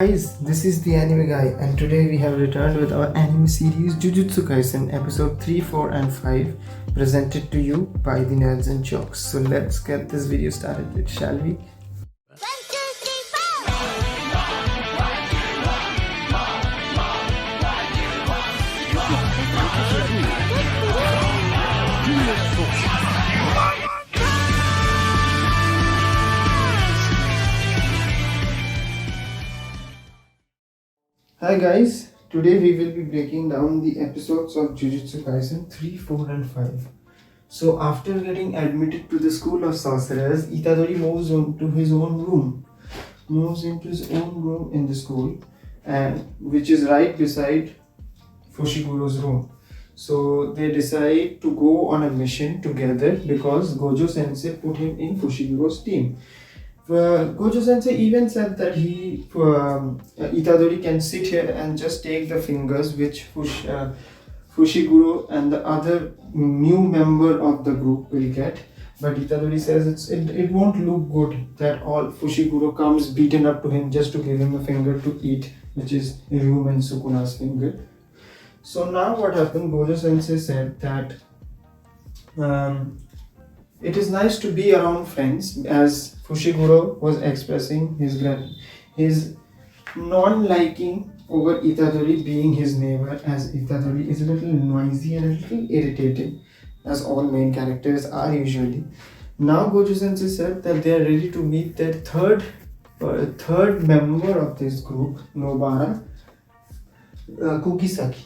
Guys, this is the anime guy, and today we have returned with our anime series Jujutsu Kaisen episode 3, 4, and 5, presented to you by the Nerds and Jokes. So let's get this video started with, shall we? Hi guys, today we will be breaking down the episodes of Jujutsu Kaisen 3, 4, and 5. So after getting admitted to the school of sorcerers, Itadori moves on to his own room. Moves into his own room in the school, and which is right beside Fushiguro's room. So they decide to go on a mission together because Gojo Sensei put him in Fushiguro's team. Gojo Sensei even said that Itadori can sit here and just take the fingers which Fushiguro and the other new member of the group will get. But Itadori says it won't look good that all Fushiguro comes beaten up to him just to give him a finger to eat, which is Ryum and Sukuna's finger. So now what happened, Gojo Sensei said that it is nice to be around friends, as Fushiguro was expressing his non-liking over Itadori being his neighbor, as Itadori is a little noisy and a little irritating, as all main characters are usually. Now Gojo Sensei said that they are ready to meet their third member of this group, Nobara Kugisaki.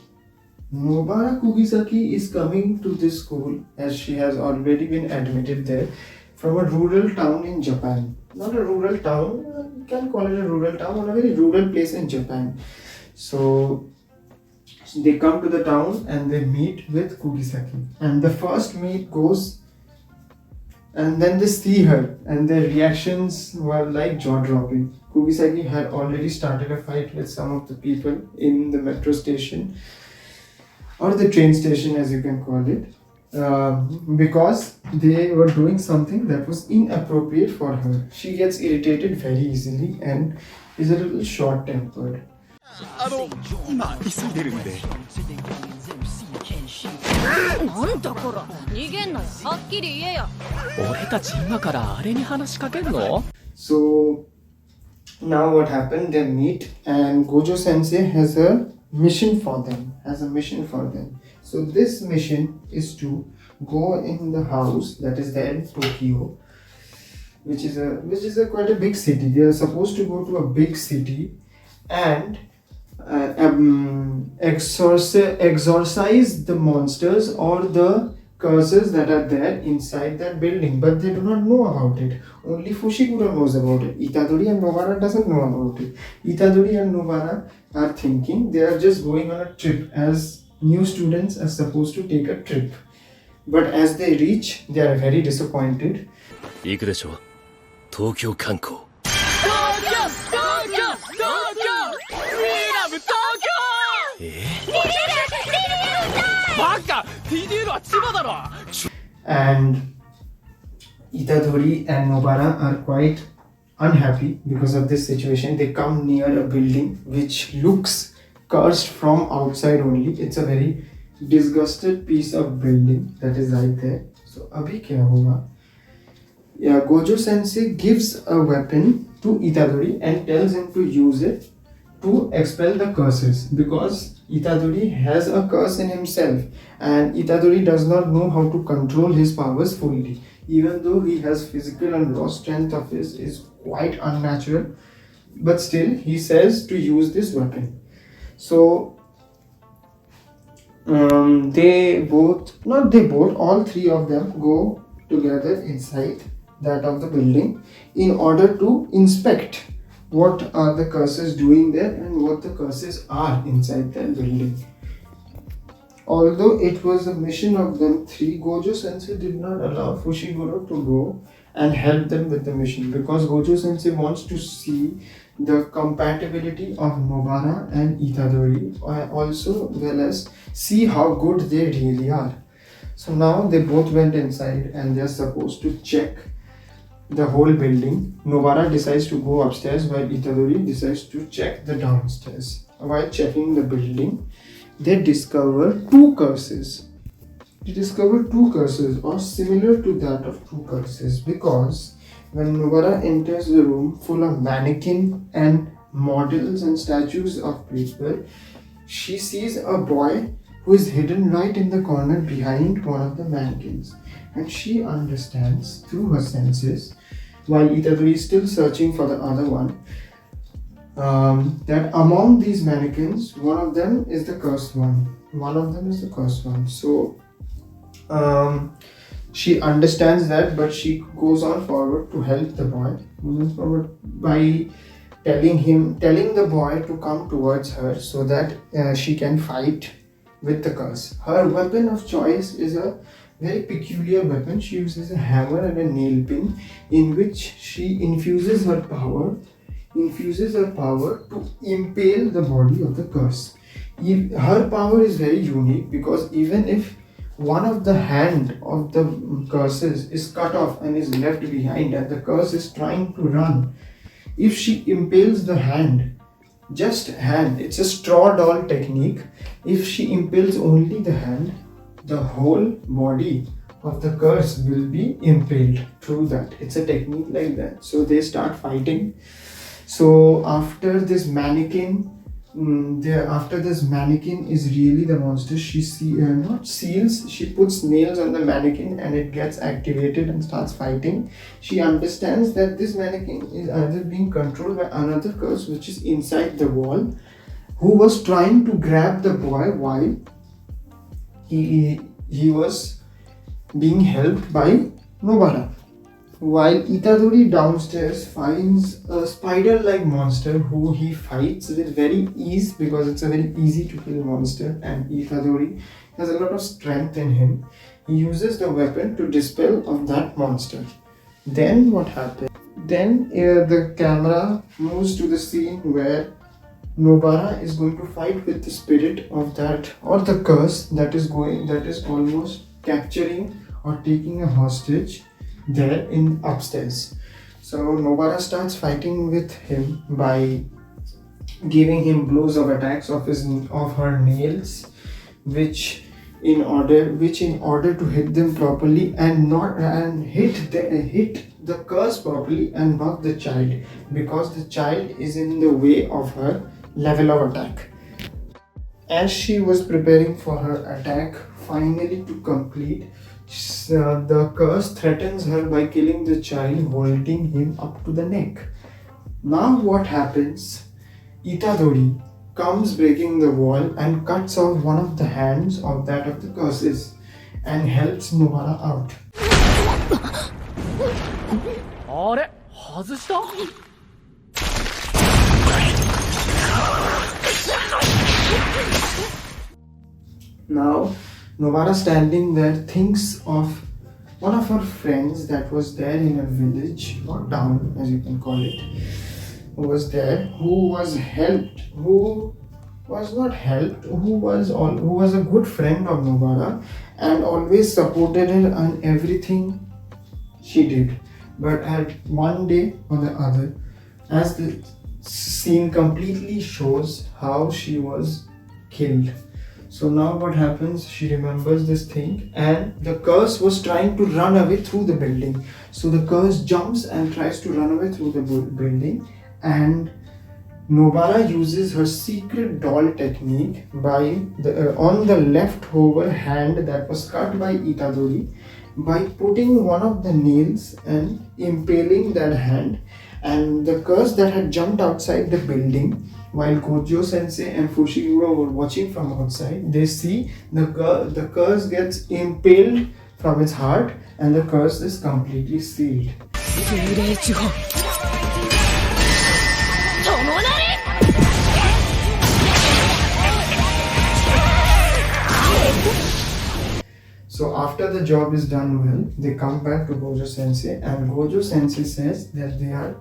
Nobara Kugisaki is coming to this school, as she has already been admitted there, from a rural town in Japan. Not a rural town, you can call it a rural town, or a very rural place in Japan. So they come to the town and they meet with Kugisaki. And the first meet goes, and then they see her, and their reactions were like jaw-dropping. Kugisaki had already started a fight with some of the people in the metro station, or the train station, as you can call it, because they were doing something that was inappropriate for her. She gets irritated very easily and is a little short-tempered. 今急いでるんでなんだこら逃げんなよはっきり言えよ俺たち今からあれに話しかけんの So now what happened, they meet and Gojo Sensei has a mission for them. So this mission is to go in the house that is there in Tokyo, which is a quite a big city. They are supposed to go to a big city and exorcise the monsters or the curses that are there inside that building, but they do not know about it. Only Fushiguro knows about it. Itadori and Nobara doesn't know about it. Itadori and Nobara are thinking they are just going on a trip, as new students are supposed to take a trip. But as they reach, they are very disappointed. 行くでしょ東京観光バカ TDL は千葉だろ And Itadori and Nobara are quite unhappy because of this situation. They come near a building which looks cursed from outside only. It's a very disgusted piece of building that is right there. So abhi kya hoga? Yeah, Gojo Sensei gives a weapon to Itadori and tells him to use it to expel the curses, because Itadori has a curse in himself and Itadori does not know how to control his powers fully. Even though he has physical and raw strength of his is quite unnatural, but still he says to use this weapon. So all three of them go together inside that of the building in order to inspect what are the curses doing there and what the curses are inside that building. Although it was a mission of them three, Gojo Sensei did not allow Fushiguro to go and help them with the mission, because Gojo Sensei wants to see the compatibility of Nobara and Itadori, also well as see how good they really are. So now they both went inside and they are supposed to check the whole building. Nobara decides to go upstairs while Itadori decides to check the downstairs. While checking the building, they discover two curses. They discover two curses, or similar to that of two curses, because when Nobara enters the room full of mannequin and models and statues of people, she sees a boy who is hidden right in the corner behind one of the mannequins. And she understands through her senses, while Itadori is still searching for the other one, that among these mannequins, one of them is the cursed one. One of them is the cursed one. So she understands that, but she goes on forward to help the boy. Goes forward by telling the boy to come towards her so that she can fight with the curse. Her weapon of choice is a very peculiar weapon. She uses a hammer and a nail pin, in which she infuses her power to impale the body of the curse. Her power is very unique, because even if one of the hand of the curses is cut off and is left behind, and the curse is trying to run, if she impales the hand, it's a straw doll technique. If she impales only the hand, the whole body of the curse will be impaled through that. It's a technique like that. So they start fighting. So after this mannequin is really the monster, she puts nails on the mannequin and it gets activated and starts fighting. She understands that this mannequin is either being controlled by another curse which is inside the wall, who was trying to grab the boy while he was being helped by Nobara. While Itadori downstairs finds a spider-like monster who he fights with very ease, because it's a very easy to kill monster, and Itadori has a lot of strength in him. He uses the weapon to dispel of that monster. Then what happens? Then the camera moves to the scene where Nobara is going to fight with the spirit of that, or the curse that is almost capturing or taking a hostage there in upstairs. So Nobara starts fighting with him by giving him blows of attacks of her nails, which in order to hit them properly and hit the curse properly and not the child, because the child is in the way of her level of attack. As she was preparing for her attack finally to complete, the curse threatens her by killing the child, holding him up to the neck. Now what happens? Itadori comes breaking the wall and cuts off one of the hands of the curses and helps Nobara out. あれ外した Now Nobara, standing there, thinks of one of her friends that was there in a village or town, as you can call it, who was there, who was a good friend of Nobara and always supported her on everything she did. But at one day or the other, as the scene completely shows how she was killed. So now what happens, she remembers this thing, and the curse was trying to run away through the building. So the curse jumps and tries to run away through the building, and Nobara uses her secret doll technique by on the leftover hand that was cut by Itadori, by putting one of the nails and impaling that hand, and the curse that had jumped outside the building. While Gojo Sensei and Fushiguro were watching from outside, they see the curse gets impaled from its heart, and the curse is completely sealed. So after the job is done well, they come back to Gojo Sensei, and Gojo Sensei says that they are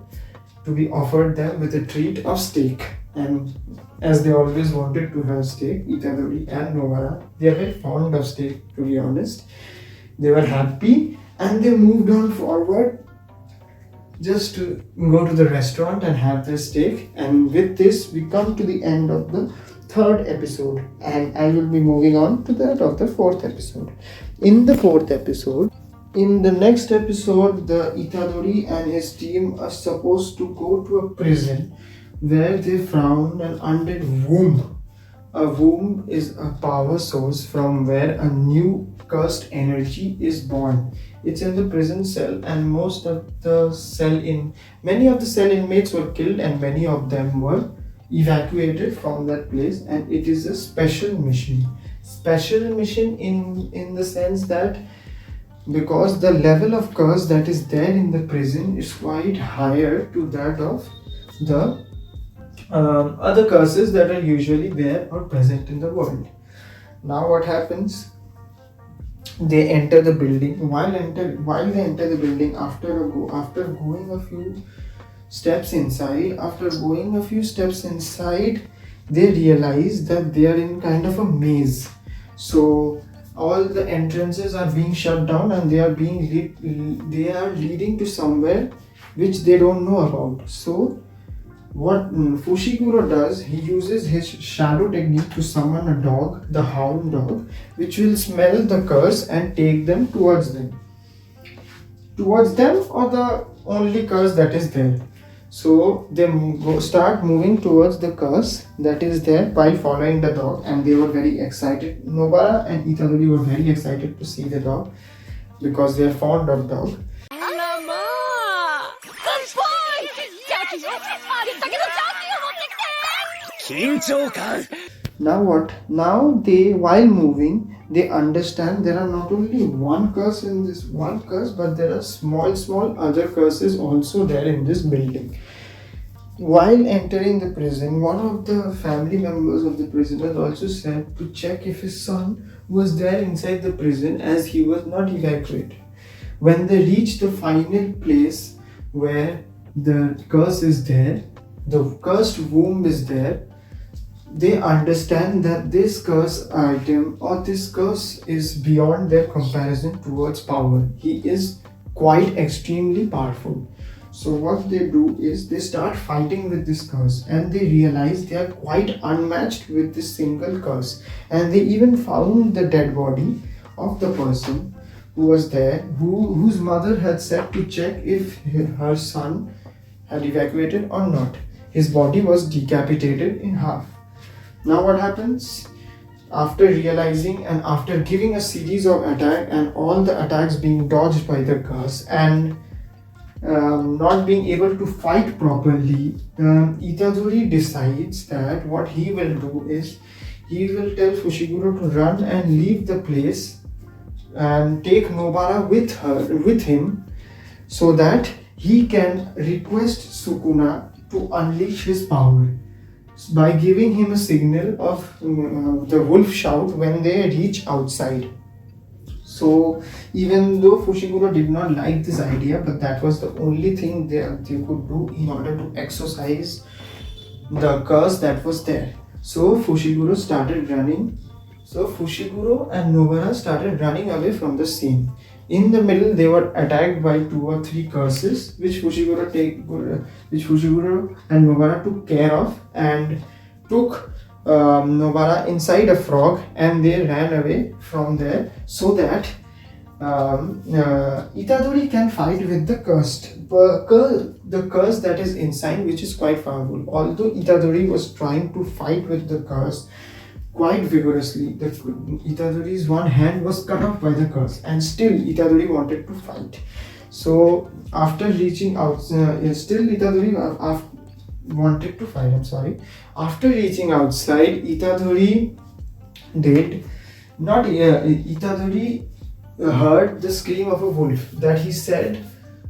to be offered them with a treat of steak. And as they always wanted to have steak, Itadori and Nobara, they are very fond of steak, to be honest. They were happy and they moved on forward just to go to the restaurant and have their steak. And with this, we come to the end of the third episode, and I will be moving on to that of the fourth episode. In the fourth episode, in the next episode, the Itadori and his team are supposed to go to a prison where they found an undead womb. A womb is a power source from where a new cursed energy is born. It's in the prison cell, and many of the cell inmates were killed, and many of them were evacuated from that place. And it is a special mission. Special mission in the sense that because the level of curse that is there in the prison is quite higher to that of the other curses that are usually there or present in the world. Now what happens? They enter the building. While they enter the building, after going a few steps inside, they realize that they are in kind of a maze. So all the entrances are being shut down, and they are leading to somewhere which they don't know about. So what Fushiguro does, he uses his shadow technique to summon a dog, the hound dog, which will smell the curse and take them towards them or the only curse that is there. So they start moving towards the curse that is there by following the dog, and they were very excited. Nobara and Itadori were very excited to see the dog because they are fond of dog. あらまあ乾杯ジャッキよありったけのジャッキを持ってきて 緊張感 Now what? Now they, while moving, they understand there are not only one curse in this one curse, but there are small other curses also there in this building. While entering the prison, one of the family members of the prisoners also said to check if his son was there inside the prison, as he was not evacuated. When they reach the final place where the curse is there, the cursed womb is there, they understand that this curse item or this curse is beyond their comparison towards power. He is quite extremely powerful. So what they do is they start fighting with this curse, and they realize they are quite unmatched with this single curse. And they even found the dead body of the person who was there, whose mother had said to check if her son had evacuated or not. His body was decapitated in half. Now what happens? After realizing and after giving a series of attacks and all the attacks being dodged by the curse and not being able to fight properly, Itadori decides that what he will do is he will tell Fushiguro to run and leave the place and take Nobara with him so that he can request Sukuna to unleash his power by giving him a signal of the wolf shout when they reach outside. So even though Fushiguro did not like this idea, but that was the only thing they could do in order to exorcise the curse that was there. So Fushiguro and Nobara started running away from the scene. In the middle, they were attacked by 2 or 3 curses, which Fushiguro and Nobara took care of and took Nobara inside a frog, and they ran away from there so that Itadori can fight with the curse that is inside, which is quite powerful. Although Itadori was trying to fight with the curse quite vigorously, Itadori's one hand was cut off by the curse, and still Itadori wanted to fight. So after reaching out, Itadori wanted to fight. After reaching outside, Itadori heard the scream of a wolf that he said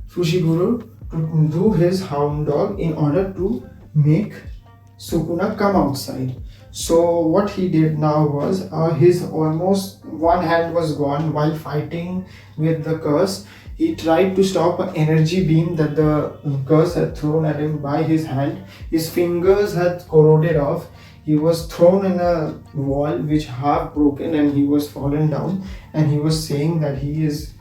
Fushiguro to do his hound dog in order to make Sukuna come outside. So what he did now was his almost one hand was gone while fighting with the curse. He tried to stop an energy beam that the curse had thrown at him by his hand. His fingers had corroded off. He was thrown in a wall which half broken, and he was fallen down, and he was saying that he is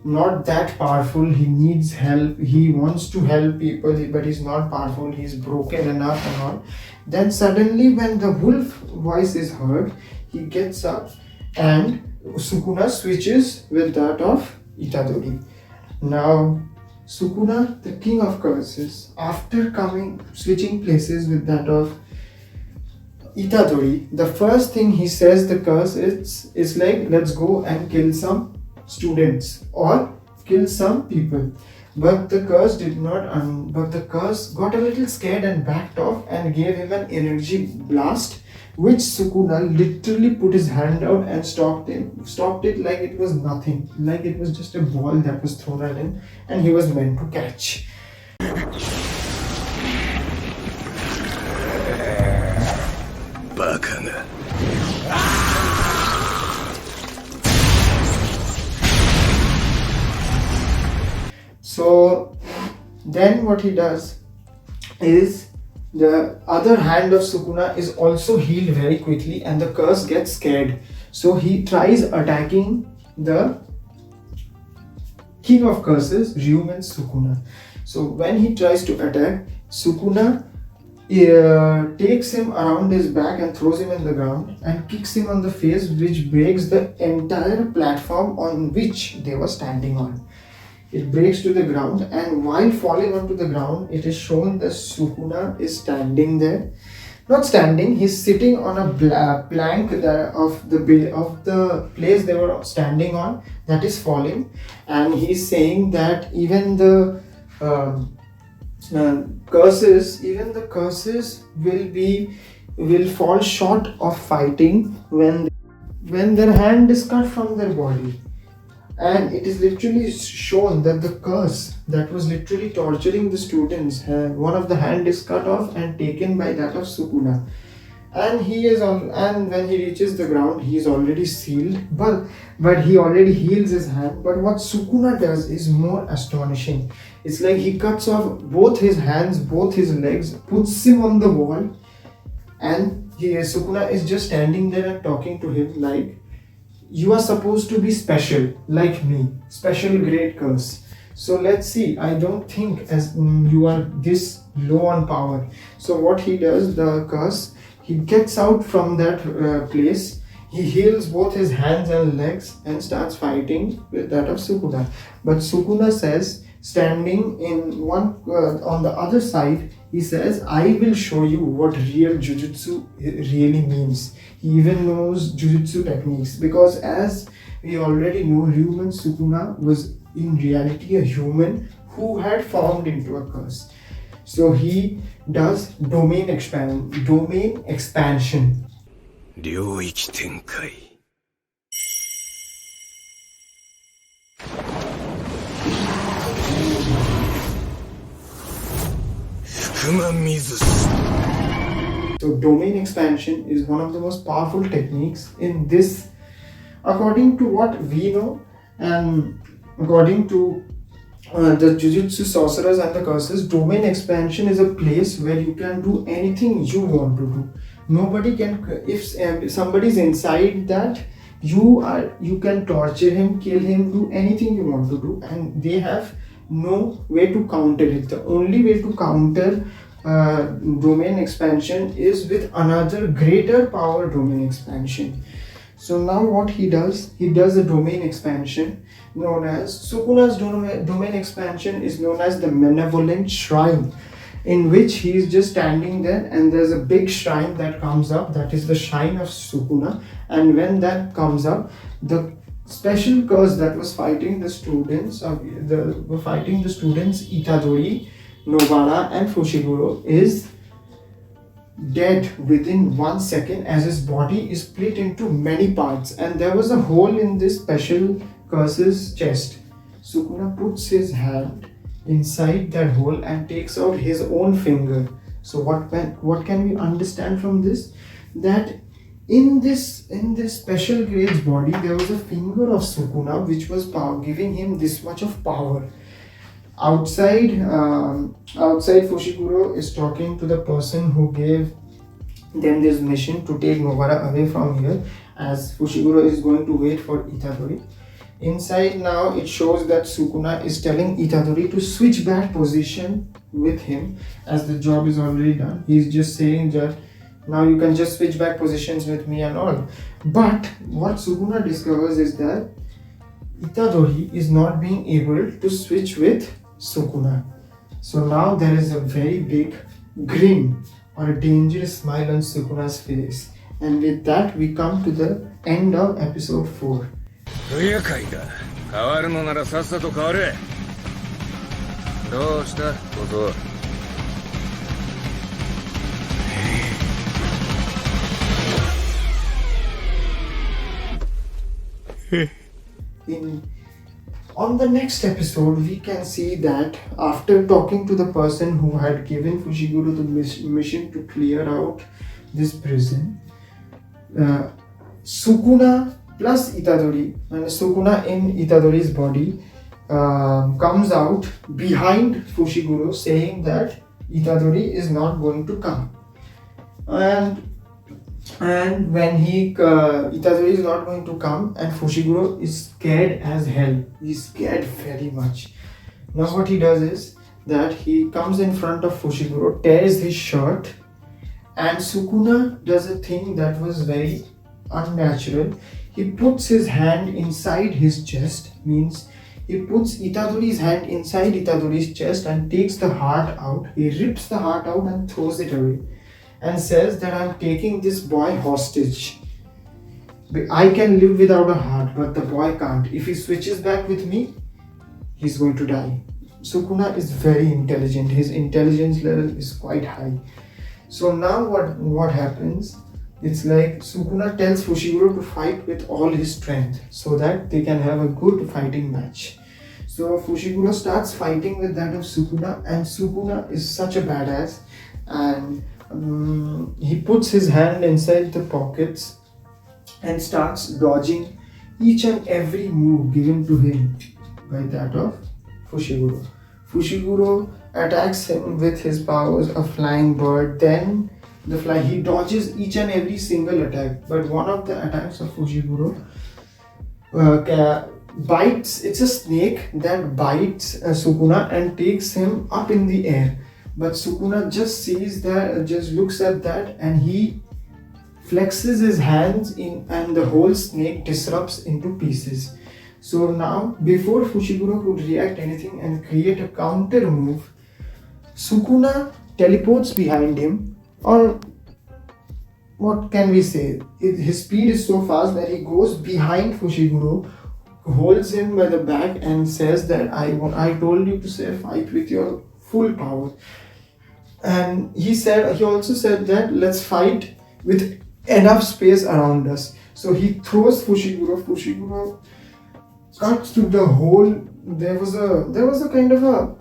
not that powerful. He needs help. He wants to help people, but he's not powerful. He's broken enough and all. Then suddenly, when the wolf voice is heard, he gets up and Sukuna switches with that of Itadori. Now, Sukuna, the king of curses, after switching places with that of Itadori, the first thing he says the curse is like, let's go and kill some students or kill some people. But the curse but the curse got a little scared and backed off and gave him an energy blast, which Sukuna literally put his hand out and stopped it like it was nothing, like it was just a ball that was thrown at him and he was meant to catch. So then what he does is, the other hand of Sukuna is also healed very quickly and the curse gets scared. So he tries attacking the king of curses, Ryumen Sukuna. So when he tries to attack, Sukuna takes him around his back and throws him in the ground and kicks him on the face, which breaks the entire platform on which they were standing on. It breaks to the ground, and while falling onto the ground, it is shown that Sukuna is standing there. Not standing, he's sitting on a plank of the place they were standing on that is falling, and he's saying that even the curses will fall short of fighting when their hand is cut from their body. And it is literally shown that the curse that was literally torturing the students, one of the hand is cut off and taken by that of Sukuna. And when he reaches the ground, he is already sealed, but he already heals his hand. But what Sukuna does is more astonishing. It's like he cuts off both his hands, both his legs, puts him on the wall, and Sukuna is just standing there and talking to him like, you are supposed to be special like me, special great curse. So let's see, I don't think as you are this low on power. So what he does, the curse, he gets out from that place, he heals both his hands and legs and starts fighting with that of Sukuna. But Sukuna says, standing in on the other side, he says, I will show you what real Jujutsu really means. He even knows Jujutsu techniques, because as we already know, Ryumen Sukuna was in reality a human who had formed into a curse. So he does domain expansion. 領域展開 So domain expansion is one of the most powerful techniques in this, according to what we know, and according to the Jujutsu sorcerers and the curses. Domain expansion is a place where you can do anything you want to do. Nobody can, if somebody is inside that, you can torture him, kill him, do anything you want to do, and they have no way to counter it. The only way to counter domain expansion is with another greater power domain expansion. So now what he does a domain expansion known as, Sukuna's domain expansion is known as the Malevolent Shrine, in which he is just standing there and there's a big shrine that comes up, that is the shrine of Sukuna. And when that comes up, the special curse that was fighting the students, Itadori, Nobara and Fushiguro, is dead within 1 second, as his body is split into many parts, and there was a hole in this special curse's chest. Sukuna puts his hand inside that hole and takes out his own finger. So what can we understand from this? That in this special grade's body there was a finger of Sukuna which was giving him this much of power. Outside Fushiguro is talking to the person who gave them this mission to take Nobara away from here, as Fushiguro is going to wait for Itadori. Inside now it shows that Sukuna is telling Itadori to switch back position with him as the job is already done. He's just saying that now you can just switch back positions with me and all. But what Sukuna discovers is that Itadori is not being able to switch with Sukuna. So now there is a very big grin or a dangerous smile on Sukuna's face. And with that we come to the end of episode 4. 不愉快だ。変わるのならさっさと変われ。どうした小僧。On the next episode, we can see that after talking to the person who had given Fushiguro the mission to clear out this prison, Sukuna plus Itadori, and Sukuna in Itadori's body comes out behind Fushiguro saying that Itadori is not going to come. And when Itadori is not going to come and Fushiguro is scared as hell. He's scared very much. Now what he does is that he comes in front of Fushiguro, tears his shirt, and Sukuna does a thing that was very unnatural. He puts his hand inside his chest, means he puts Itadori's hand inside Itadori's chest and takes the heart out. He rips the heart out and throws it away and says that I'm taking this boy hostage. I can live without a heart, but the boy can't. If he switches back with me, he's going to die. Sukuna is very intelligent. His intelligence level is quite high. So now what happens? It's like Sukuna tells Fushiguro to fight with all his strength so that they can have a good fighting match. So Fushiguro starts fighting with that of Sukuna, and Sukuna is such a badass, and he puts his hand inside the pockets and starts dodging each and every move given to him by that of Fushiguro. Fushiguro attacks him with his powers of flying bird, then he dodges each and every single attack, but one of the attacks of Fushiguro bites. It's a snake that bites Sukuna and takes him up in the air. But Sukuna just sees that, just looks at that, and he flexes his hands in, and the whole snake disrupts into pieces. So now, before Fushiguro could react anything and create a counter move, Sukuna teleports behind him, or what can we say? His speed is so fast that he goes behind Fushiguro, holds him by the back and says that I told you to say fight with your full power. And he also said that let's fight with enough space around us. So he throws Fushiguro. Fushiguro cuts through the whole. There was a kind of a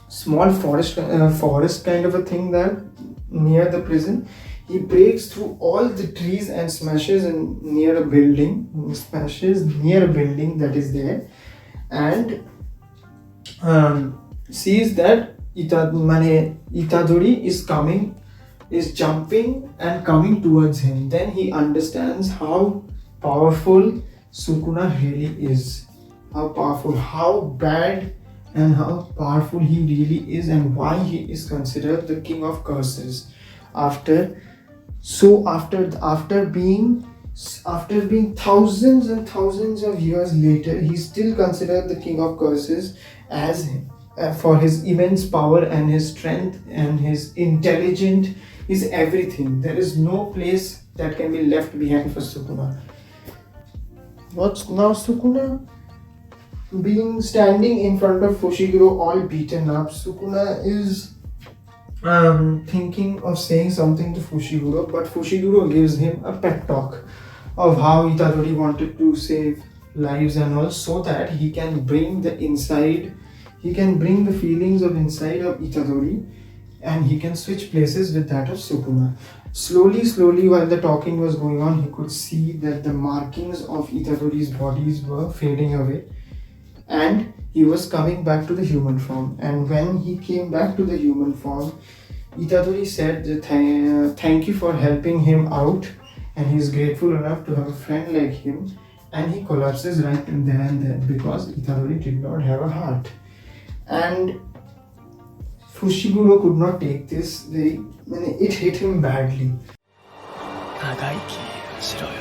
small forest kind of a thing there near the prison. He breaks through all the trees and smashes near a building that is there, and sees that Itadori is jumping and coming towards him. Then he understands how powerful Sukuna really is, how powerful, how bad and how powerful he really is, and why he is considered the king of curses. After being thousands and thousands of years later, he's still considered the king of curses as for his immense power and his strength and his intelligence, his everything. There is no place that can be left behind for Sukuna. What's now Sukuna? Standing in front of Fushiguro all beaten up, Sukuna is thinking of saying something to Fushiguro, but Fushiguro gives him a pep talk of how Itadori wanted to save lives and all, so that he can bring the feelings of inside of Itadori, and he can switch places with that of Sukuna. Slowly while the talking was going on, he could see that the markings of Itadori's bodies were fading away, and he was coming back to the human form. And when he came back to the human form, Itadori said thank you for helping him out, and he's grateful enough to have a friend like him. and he collapses right there and then because Itadori did not have a heart. And Fushiguro could not take this. It hit him badly. 長生きしろよ。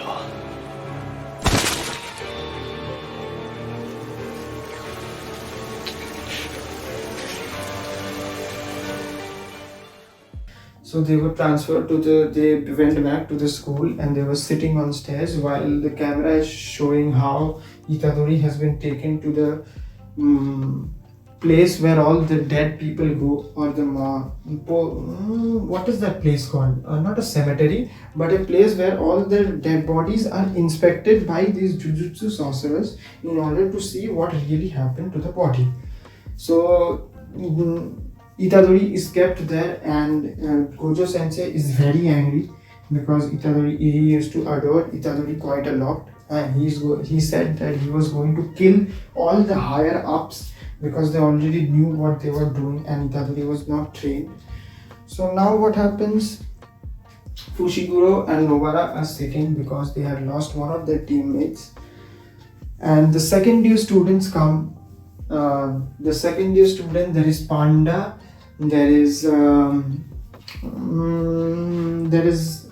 So they were transferred to they went back to the school and they were sitting on stairs while the camera is showing how Itadori has been taken to the place where all the dead people go, or the what is that place called? Not a cemetery, but a place where all the dead bodies are inspected by these Jujutsu sorcerers in order to see what really happened to the body. So Itadori is kept there, and Gojo Sensei is very angry because he used to adore Itadori quite a lot, and he said that he was going to kill all the higher ups because they already knew what they were doing and Itadori was not trained. So now what happens? Fushiguro and Nobara are sitting because they had lost one of their teammates, and the second year students come. The second year student, there is Panda, there is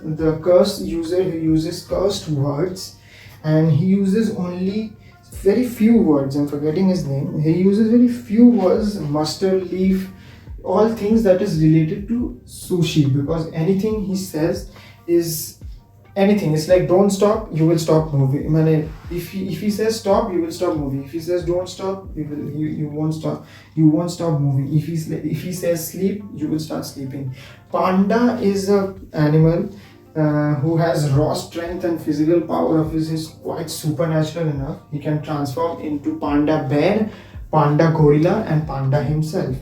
the cursed user who uses cursed words, and he uses only very few words. I'm forgetting his name. He uses very few words, mustard leaf, all things that is related to sushi, because anything he says is anything. It's like don't stop, you will stop moving. If he says stop, you will stop moving. If he says don't stop, you won't stop moving. If he says sleep, you will start sleeping. Panda is a animal who has raw strength and physical power of his is quite supernatural enough. He can transform into Panda bear, Panda gorilla, and Panda himself.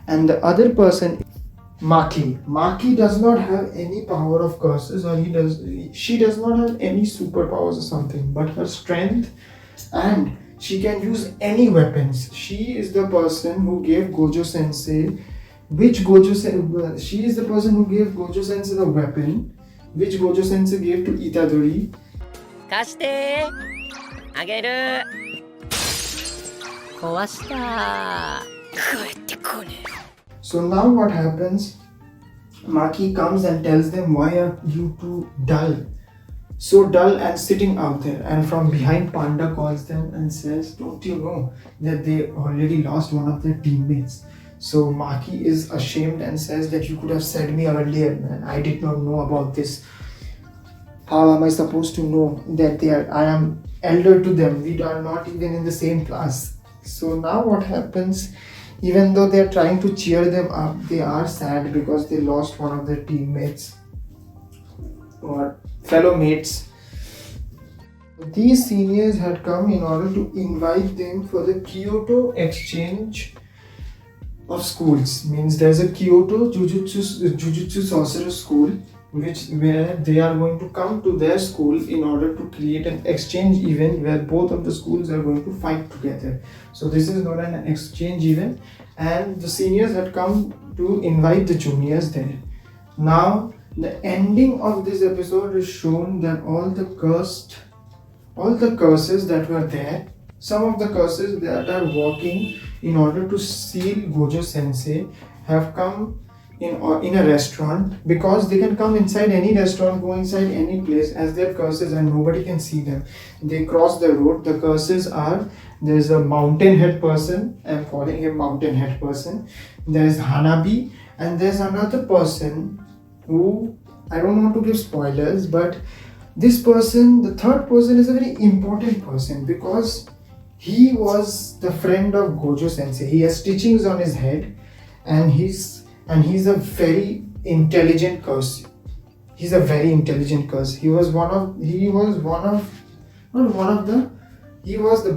And the other person, Maki does not have any power of curses, or she does not have any superpowers or something, but her strength, and she can use any weapons. She is the person who gave Gojo Sensei she is the person who gave Gojo Sensei the weapon which Gojo Sensei gave to Itadori. 貸してあげる壊した帰ってこね So now what happens? Maki comes and tells them, why are you too dull? So dull and sitting out there. And from behind, Panda calls them and says, don't you know that they already lost one of their teammates? So Maki is ashamed and says that you could have said me earlier, man. I did not know about this. How am I supposed to know that I am elder to them? We are not even in the same class. So now what happens? Even though they are trying to cheer them up, they are sad because they lost one of their teammates or fellow mates. These seniors had come in order to invite them for the Kyoto exchange of schools. Means there's a Kyoto Jujutsu Sorcerer School where they are going to come to their school in order to create an exchange event where both of the schools are going to fight together. So this is known as an exchange event, and the seniors had come to invite the juniors there. Now the ending of this episode is shown that all the curses that were there, some of the curses that are working in order to seal Gojo Sensei, have come in a restaurant, because they can come inside any restaurant, go inside any place as their curses, and nobody can see them. They cross the road. The curses are, there's a mountain head person, I'm calling him mountain head person, there's Hanabi, and there's another person who, I don't want to give spoilers, but this person, the third person, is a very important person because he was the friend of Gojo Sensei. He has stitchings on his head, and he's a very intelligent curse. He was the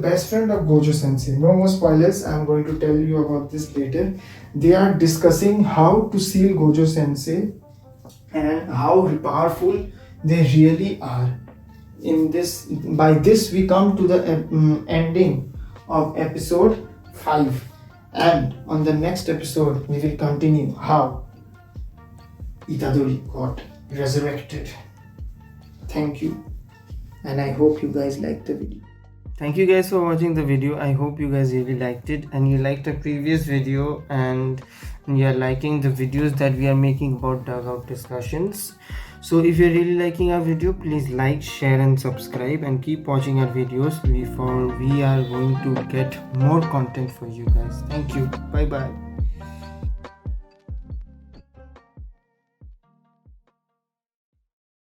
best friend of Gojo Sensei. No more spoilers, I'm going to tell you about this later. They are discussing how to seal Gojo Sensei and how powerful they really are. By this we come to the ending of episode 5. And on the next episode, we will continue how Itadori got resurrected. Thank you, and I hope you guys liked the video. Thank you guys for watching the video. I hope you guys really liked it and you liked the previous video and you are liking the videos that we are making about dugout discussions. So if you're really liking our video, please like, share and subscribe and keep watching our videos. We are going to get more content for you guys. Thank you. Bye bye.